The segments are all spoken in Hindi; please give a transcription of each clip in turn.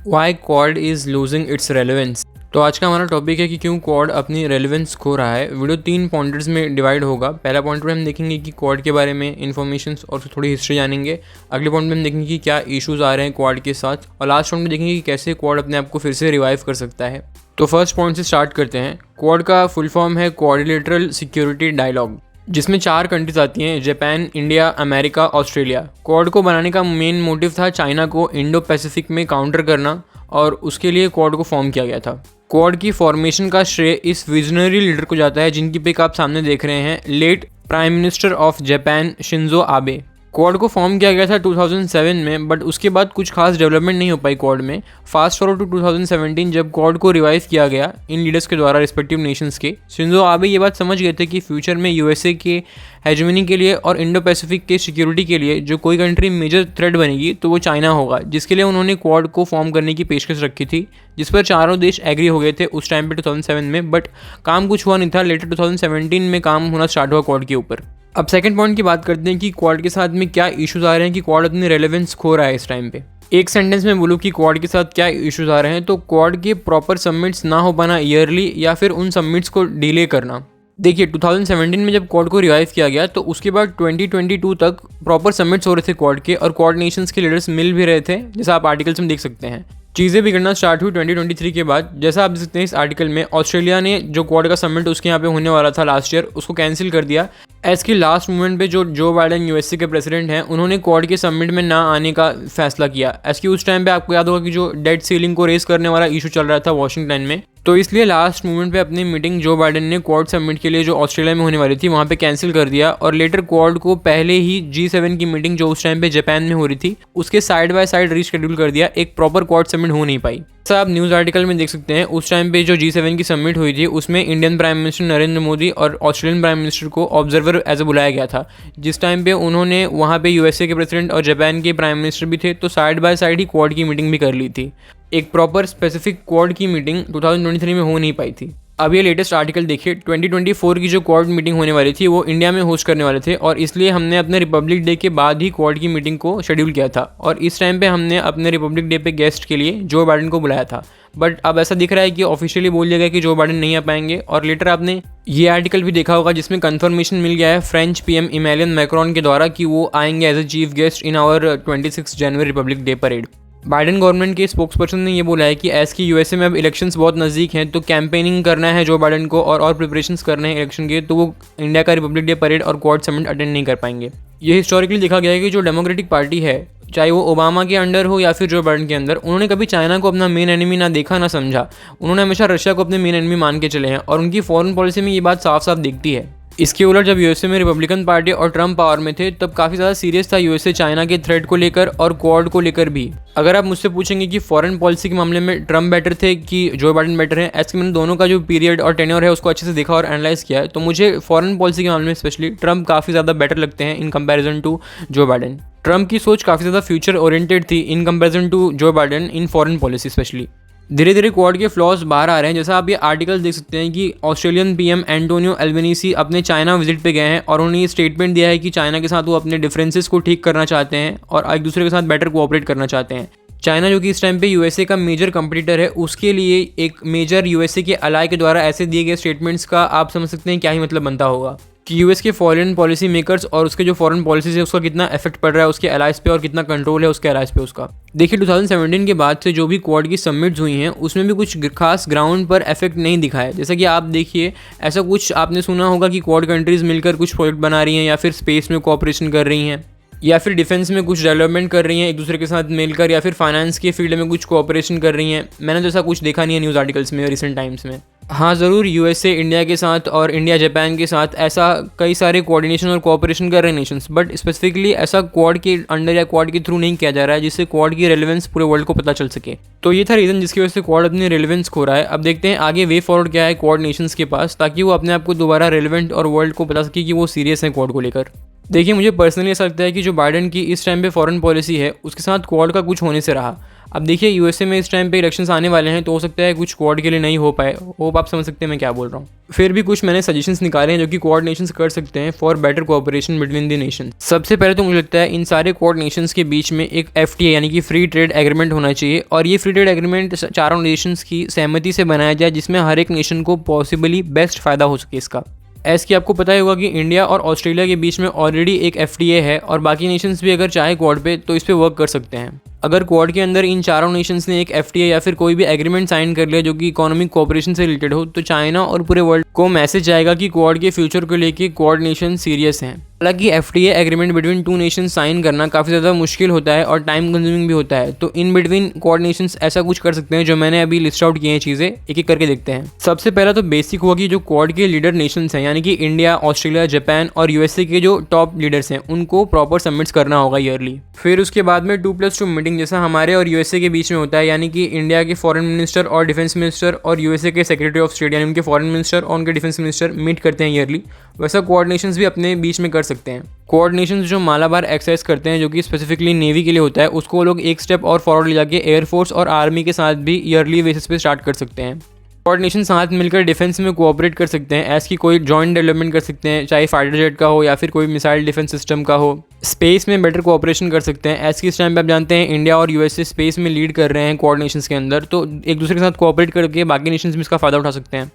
Y Quad is losing its relevance. तो आज का हमारा टॉपिक है कि क्यों क्वाड अपनी रेलेवेंस खो रहा है। वीडियो 3 पॉइंटर्स में डिवाइड होगा। पहला पॉइंट में हम देखेंगे कि क्वाड के बारे में इन्फॉर्मेशन और थोड़ी हिस्ट्री जानेंगे। अगले पॉइंट में हम देखेंगे कि क्या इश्यूज आ रहे हैं क्वाड के साथ, और लास्ट पॉइंट में देखेंगे कि कैसे क्वाड अपने आप को फिर से रिवाइव कर सकता है। तो फर्स्ट पॉइंट से स्टार्ट करते हैं। क्वाड का फुल फॉर्म है क्वाड्रिलेटरल सिक्योरिटी डायलॉग, जिसमें 4 कंट्रीज आती हैं: Japan, India, America, Australia. Quad को बनाने का मेन मोटिव था चाइना को इंडो पैसिफिक में काउंटर करना, और उसके लिए क्वाड को फॉर्म किया गया था। क्वाड की फॉर्मेशन का श्रेय इस विजनरी लीडर को जाता है जिनकी पिक आप सामने देख रहे हैं, late prime minister of Japan Shinzo Abe. Quad को फॉर्म किया गया था 2007 में, बट उसके बाद कुछ खास डेवलपमेंट नहीं हो पाई क्वाड में। फास्ट फॉरवर्ड टू 2017 जब क्वाड को रिवाइव किया गया इन लीडर्स के द्वारा रिस्पेक्टिव नेशंस के, शिंजो आबे ये बात समझ गए थे कि फ्यूचर में यूएसए के हेजेमनी के लिए और इंडो पैसिफिक के सिक्योरिटी के लिए जो कोई कंट्री मेजर थ्रेट बनेगी तो वो चाइना होगा, जिसके लिए उन्होंने क्वाड को फॉर्म करने की पेशकश रखी थी, जिस पर चारों देश एग्री हो गए थे उस टाइम पे 2007 में। बट काम कुछ हुआ नहीं था। लेटर 2017 में काम होना स्टार्ट हुआ क्वाड के ऊपर। अब सेकंड पॉइंट की बात करते हैं कि क्वाड के साथ में क्या इश्यूज आ रहे हैं कि क्वाड अपनी रेलेवेंस खो रहा है इस टाइम पे। एक सेंटेंस में बोलूँ कि क्वाड के साथ क्या इश्यूज आ रहे हैं, तो क्वाड के प्रॉपर सबमिट्स ना हो पाना ईयरली, या फिर उन सबमिट्स को डिले करना। देखिए 2017 में जब क्वाड को रिवाइव किया गया तो उसके बाद 2022 तक प्रॉपर सबमिट्स हो रहे थे क्वाड के, और क्वाड नेशंस के लीडर्स मिल भी रहे थे, जैसा आप आर्टिकल्स में देख सकते हैं। चीज़ें बिगड़ना स्टार्ट हुई 2023 के बाद। जैसा आप देख सकते हैं इस आर्टिकल में, ऑस्ट्रेलिया ने जो क्वाड का समिट उसके यहाँ पे होने वाला था लास्ट ईयर, उसको कैंसिल कर दिया। एज की लास्ट मोमेंट पे जो बाइडेन यूएसए के प्रेसिडेंट हैं, उन्होंने क्वाड के समिट में ना आने का फैसला किया। एज की उस टाइम पे आपको याद होगा कि जो डेट सीलिंग को रेस करने वाला इशू चल रहा था वॉशिंगटन में, तो इसलिए लास्ट मोमेंट पे अपनी मीटिंग जो बाइडेन ने क्वाड समिट के लिए जो ऑस्ट्रेलिया में होने वाली थी वहाँ पे कैंसिल कर दिया, और लेटर क्वाड को पहले ही G7 की मीटिंग जो उस टाइम पे जापान में हो रही थी उसके साइड बाय साइड रीशेड्यूल कर दिया। एक प्रॉपर क्वाड समिट हो नहीं पाई। ऐसा आप न्यूज़ आर्टिकल में देख सकते हैं। उस टाइम पे जो G7 की समिट हुई थी उसमें Indian prime minister Narendra Modi और ऑस्ट्रेलियन प्राइम मिनिस्टर को ऑब्जर्वर एज ए बुलाया गया था, जिस टाइम पे उन्होंने वहाँ पे यूएसए के प्रेसिडेंट और जापान के प्राइम मिनिस्टर भी थे, तो side by side he quad की मीटिंग भी कर ली थी। एक प्रॉपर स्पेसिफिक क्वाड की मीटिंग 2023 में हो नहीं पाई थी। अब ये लेटेस्ट आर्टिकल देखिए, 2024 की जो क्वाड मीटिंग होने वाली थी वो इंडिया में होस्ट करने वाले थे, और इसलिए हमने अपने रिपब्लिक डे के बाद ही क्वाड की मीटिंग को शेड्यूल किया था, और इस टाइम पे हमने अपने रिपब्लिक डे पे गेस्ट के लिए जो बाइडेन को बुलाया था। बट अब ऐसा दिख रहा है कि ऑफिशियली बोल दिया गया कि जो बाइडेन नहीं आ पाएंगे, और लेटर आपने ये आर्टिकल भी देखा होगा जिसमें कंफर्मेशन मिल गया है फ्रेंच पीएम इमैनुअल मैक्रोन के द्वारा कि वो आएंगे as a chief guest in our 26 January Republic Day parade. Biden government के स्पोक्स पर्सन ने ये बोला है कि एज की यूएसए में अब इलेक्शंस बहुत नज़दीक हैं, तो कैंपेनिंग करना है जो बाइडेन को और प्रिपरेशंस करने हैं इलेक्शन के, तो वो इंडिया का रिपब्लिक डे परेड और क्वाड समिट अटेंड नहीं कर पाएंगे। ये हिस्टोरिकली देखा गया है कि जो डेमोक्रेटिक पार्टी है, चाहे वो ओबामा के अंडर हो या फिर जो बाइडेन के अंदर, उन्होंने कभी चाइना को अपना मेन एनिमी ना देखा ना समझा। उन्होंने हमेशा रशिया को अपने मेन एनिमी मान के चले हैं, और उनकी फॉरेन पॉलिसी में ये बात साफ साफ दिखती है। इसके उलट जब यूएसए में रिपब्लिकन पार्टी और ट्रम्प पावर में थे तब काफ़ी ज़्यादा सीरियस था यूएसए चाइना के थ्रेट को लेकर और क्वाड को लेकर भी। अगर आप मुझसे पूछेंगे कि फॉरेन पॉलिसी के मामले में ट्रम्प बेटर थे कि जो बाइडेन बेटर हैं, ऐसे मैंने दोनों का जो पीरियड और टेन्योर है उसको अच्छे से देखा और एनालाइज किया है, तो मुझे फॉरेन पॉलिसी के मामले में स्पेशली ट्रम्प काफ़ी ज़्यादा बेटर लगते हैं in comparison to Joe Biden. Trump की सोच काफ़ी ज़्यादा फ्यूचर ओरिएंटेड थी in comparison to Joe Biden in foreign policy specially. धीरे धीरे क्वाड के फ्लॉज बाहर आ रहे हैं। जैसा आप ये आर्टिकल देख सकते हैं कि ऑस्ट्रेलियन पीएम एंटोनियो एल्बनीसी अपने चाइना विजिट पे गए हैं, और उन्होंने ये स्टेटमेंट दिया है कि चाइना के साथ वो अपने डिफरेंसेस को ठीक करना चाहते हैं और एक दूसरे के साथ बेटर कोऑपरेट करना चाहते हैं। चाइना जो कि इस टाइम पे यूएसए का मेजर कंपटीटर है, उसके लिए एक मेजर यूएसए के अलाई के द्वारा ऐसे दिए गए स्टेटमेंट्स का आप समझ सकते हैं क्या ही मतलब बनता होगा कि यूएस के फॉरेन पॉलिसी मेकर्स और उसके जो फॉरेन पॉलिसीज है उसका कितना इफेक्ट पड़ रहा है उसके अलाइज पे, और कितना कंट्रोल है उसके अलाइज पे उसका। देखिए 2017 के बाद से जो भी क्वाड की समिट्स हुई हैं उसमें भी कुछ खास ग्राउंड पर इफेक्ट नहीं दिखा है। जैसा कि आप देखिए, ऐसा कुछ आपने सुना होगा कि क्वाड कंट्रीज़ मिलकर कुछ प्रोजेक्ट बना रही हैं, या फिर स्पेस में कोऑपरेशन कर रही हैं, या फिर डिफेंस में कुछ डेवलपमेंट कर रही हैं एक दूसरे के साथ मिलकर, या फिर फाइनेंस के फील्ड में कुछ कोऑपरेशन कर रही हैं। मैंने तो ऐसा कुछ देखा नहीं है न्यूज़ आर्टिकल्स में रिसेंट टाइम्स में। हाँ ज़रूर, यूएसए इंडिया के साथ और इंडिया जापान के साथ ऐसा कई सारे कोऑर्डिनेशन और कोऑपरेशन कर रहे हैं नेशंस, बट स्पेसिफिकली ऐसा क्वाड के अंडर या क्वाड के थ्रू नहीं किया जा रहा है जिससे क्वाड की रेलेवेंस पूरे वर्ल्ड को पता चल सके। तो ये था रीज़न जिसकी वजह से क्वाड अपनी रेलेवेंस खो रहा है। अब देखते हैं आगे वे फॉरवर्ड क्या है क्वाड नेशंस के पास, ताकि वो अपने आप को दोबारा रेलेवेंट और वर्ल्ड को बता सके कि वो सीरियस है क्वाड को लेकर। देखिए मुझे पर्सनली ऐसा लगता है कि जो बाइडेन की इस टाइम पे फॉरेन पॉलिसी है उसके साथ क्वाड का कुछ होने से रहा। अब देखिए यूएसए में इस टाइम पे इलेक्शंस आने वाले हैं, तो हो सकता है कुछ क्वाड के लिए नहीं हो पाए। होप आप समझ सकते हैं मैं क्या बोल रहा हूँ। फिर भी कुछ मैंने सजेशंस निकाले हैं जो कि क्वाड नेशंस कर सकते हैं for better cooperation between the nation. सबसे पहले तो मुझे लगता है इन सारे क्वाड नेशंस के बीच में एक FTA यानी कि फ्री ट्रेड एग्रीमेंट होना चाहिए, और ये फ्री ट्रेड एग्रीमेंट चारों नेशंस की सहमति से बनाया जाए, जिसमें हर एक नेशन को पॉसिबली बेस्ट फ़ायदा हो सके इसका। ऐसे कि आपको पता ही होगा कि इंडिया और ऑस्ट्रेलिया के बीच में ऑलरेडी एक FTA है, और बाकी नेशंस भी अगर चाहे क्वाड पे तो इस पे वर्क कर सकते हैं। अगर क्वाड के अंदर इन चारों नेशंस ने एक FTA या फिर कोई भी एग्रीमेंट साइन कर लिया जो कि इकोनॉमिक कोऑपरेशन से रिलेटेड हो, तो चाइना और पूरे वर्ल्ड को मैसेज जाएगा कि क्वाड के फ्यूचर को लेके क्वाड नेशन सीरियस हैं। हालांकि FTA agreement between two nation sign करना काफ़ी ज़्यादा मुश्किल होता है और टाइम कंज्यूमिंग भी होता है, तो इन बिटवीन क्वाड नेशंस ऐसा कुछ कर सकते हैं जो मैंने अभी लिस्ट आउट किए हैं चीज़ें, एक एक करके देखते हैं। सबसे पहला तो बेसिक हुआ कि जो क्वाड के लीडर नेशंस हैं यानी कि इंडिया, ऑस्ट्रेलिया, जापान और USA के जो टॉप लीडर्स हैं उनको प्रॉपर सबमिट्स करना होगा ईयरली। फिर उसके बाद में 2+2 मीटिंग जैसा हमारे और USA के बीच में होता है, यानी कि इंडिया के फॉरेन मिनिस्टर और डिफेंस मिनिस्टर और USA के सेक्रेटरी ऑफ स्टेट यानी उनके फॉरेन मिनिस्टर और उनके डिफेंस मिनिस्टर मीट करते हैं ईयरली। वैसा क्वाड नेशंस भी अपने बीच में कर सकते हैं। क्वाड नेशंस जो मालाबार एक्सरसाइज करते हैं जो कि स्पेसिफिकली नेवी के लिए होता है, उसको लोग एक स्टेप और फॉरवर्ड ले जाके एयरफोर्स और आर्मी के साथ भी ईयरली बेसिस पे स्टार्ट कर सकते हैं। क्वाड नेशन साथ मिलकर डिफेंस में कोऑपरेट कर सकते हैं, ऐसी कोई जॉइंट डेवलपमेंट कर सकते हैं, चाहे फाइटर जेट का हो या फिर कोई मिसाइल डिफेंस सिस्टम का हो। स्पेस में बेटर कोऑपरेशन कर सकते हैं, ऐसे इस टाइम पे आप जानते हैं इंडिया और USA स्पेस में लीड कर रहे हैं क्वाड नेशंस के अंदर, तो एक दूसरे के साथ कोऑपरेट करके बाकी नेशंस भी इसका फ़ायदा उठा सकते हैं।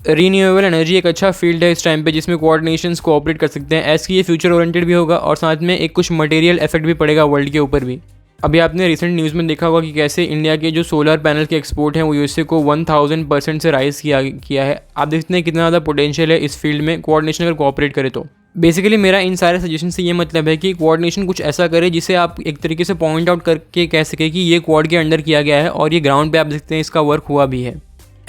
रीन्यूएबल एनर्जी एक अच्छा फील्ड है इस टाइम पे जिसमें क्वाड नेशंस कोऑपरेट कर सकते हैं, ऐसे ये फ्यूचर ओरिएंटेड भी होगा और साथ में एक कुछ मटेरियल इफेक्ट भी पड़ेगा वर्ल्ड के ऊपर भी। अभी आपने रिसेंट न्यूज़ में देखा होगा कि कैसे इंडिया के जो सोलर पैनल के एक्सपोर्ट हैं वो USA को 1000% से राइज किया है। आप देखते हैं कितना ज़्यादा पोटेंशियल है इस फील्ड में क्वाड नेशन अगर कोऑपरेट करे तो। बेसिकली मेरा इन सारे सजेशन से ये मतलब है कि क्वाड नेशन कुछ ऐसा करे जिसे आप एक तरीके से पॉइंट आउट करके कह सके कि ये क्वाड के अंडर किया गया है और ये ग्राउंड पे आप देखते हैं इसका वर्क हुआ भी है।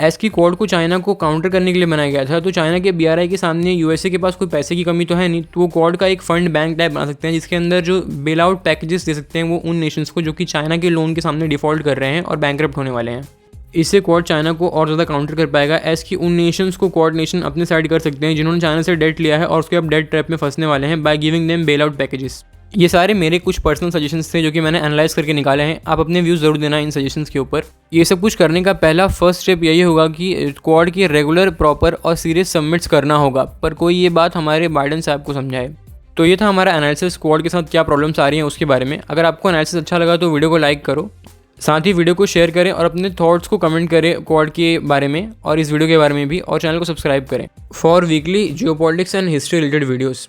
एस की क्वाड को चाइना को काउंटर करने के लिए बनाया गया था, तो चाइना के BRI के सामने USA के पास कोई पैसे की कमी तो है नहीं, तो वो क्वाड का एक फंड बैंक टाइप बना सकते हैं जिसके अंदर जो बेल आउट पैकेजेस दे सकते हैं वो उन नेशंस को जो कि चाइना के लोन के सामने डिफॉल्ट कर रहे हैं और बैंकरप्ट होने वाले हैं। इससे क्वाड चाइना को और ज़्यादा काउंटर कर पाएगा, एस की उन नेशंस को क्वाड नेशन अपने साइड कर सकते हैं जिन्होंने चाइना से डेट लिया है और उसके अब डेट ट्रैप में फंसने वाले हैं by giving them bail out packages. ये सारे मेरे कुछ पर्सनल सजेशंस थे जो कि मैंने एनालाइज करके निकाले हैं। आप अपने व्यूज़ ज़रूर देना इन सजेशंस के ऊपर। ये सब कुछ करने का पहला फर्स्ट स्टेप यही होगा कि क्वाड की रेगुलर, प्रॉपर और सीरियस सबमिट्स करना होगा, पर कोई ये बात हमारे बाइडेन साहब को समझाए। तो ये था हमारा एनालिसिस क्वाड के साथ क्या प्रॉब्लम्स आ रही हैं उसके बारे में। अगर आपको एनालिसिस अच्छा लगा तो वीडियो को लाइक करो, साथ ही वीडियो को शेयर करें और अपने थॉट्स को कमेंट करें क्वाड के बारे में और इस वीडियो के बारे में भी, और चैनल को सब्सक्राइब करें for weekly geopolitics and history related videos.